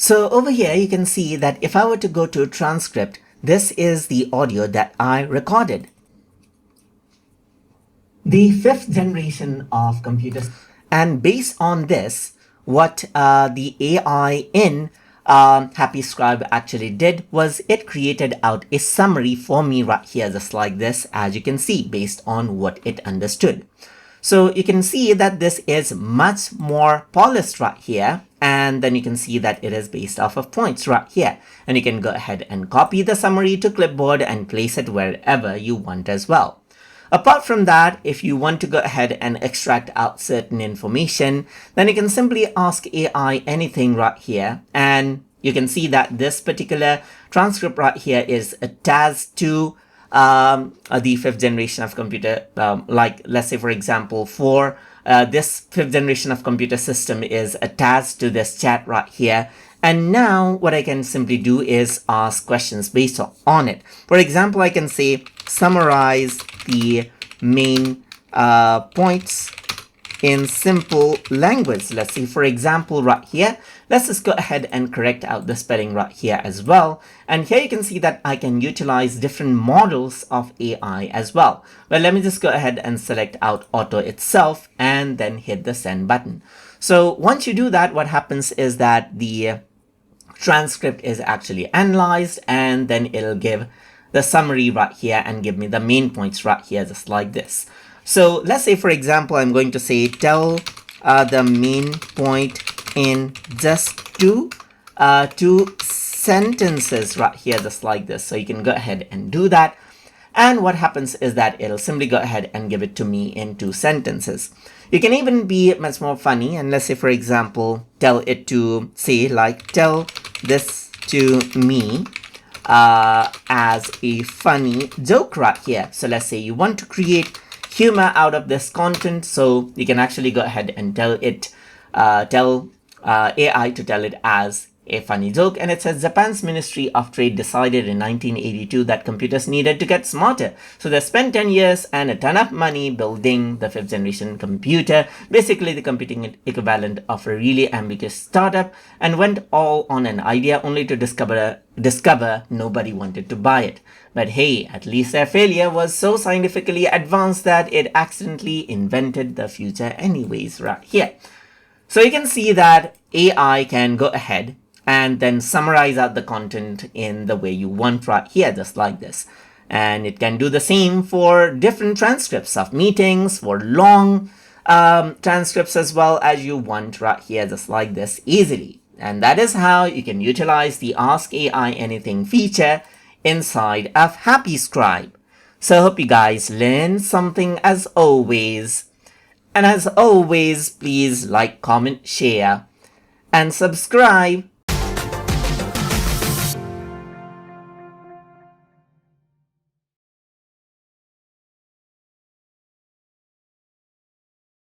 So over here, you can see that if I were to go to transcript, this is the audio that I recorded. The fifth generation of computers. And based on this, what the AI in HappyScribe actually did was it created out a summary for me right here, just like this, as you can see, based on what it understood. So you can see that this is much more polished right here. And then you can see that it is based off of points right here. And you can go ahead and copy the summary to clipboard and place it wherever you want as well. Apart from that, if you want to go ahead and extract out certain information, then you can simply ask AI anything right here. And you can see that this particular transcript right here is attached to the fifth generation of computer. Like, let's say, for example, for this fifth generation of computer system is attached to this chat right here. And now what I can simply do is ask questions based on it. For example, I can say, summarize the main points in simple language. Let's say, for example, right here, let's just go ahead and correct out the spelling right here as well. And here you can see that I can utilize different models of AI as well. Well, let me just go ahead and select out auto itself and then hit the send button. So once you do that, what happens is that the transcript is actually analyzed, and then it'll give the summary right here and give me the main points right here, just like this. So let's say, for example, I'm going to say, tell the main point in just two sentences right here, just like this. So you can go ahead and do that. And what happens is that it'll simply go ahead and give it to me in 2 sentences. You can even be much more funny. And let's say, for example, tell it to say, like, tell this to me as a funny joke right here. So let's say you want to create humor out of this content. So you can actually go ahead and tell it, tell AI to tell it as a funny joke. And it says Japan's Ministry of Trade decided in 1982 that computers needed to get smarter. So they spent 10 years and a ton of money building the 5th generation computer, basically the computing equivalent of a really ambitious startup, and went all on an idea only to discover nobody wanted to buy it. But hey, at least their failure was so scientifically advanced that it accidentally invented the future anyways right here. So you can see that AI can go ahead and then summarize out the content in the way you want right here, just like this. And it can do the same for different transcripts of meetings, for long transcripts as well as you want right here, just like this, easily. And that is how you can utilize the Ask AI Anything feature inside of HappyScribe. So I hope you guys learned something as always. And as always, please like, comment, share, and subscribe.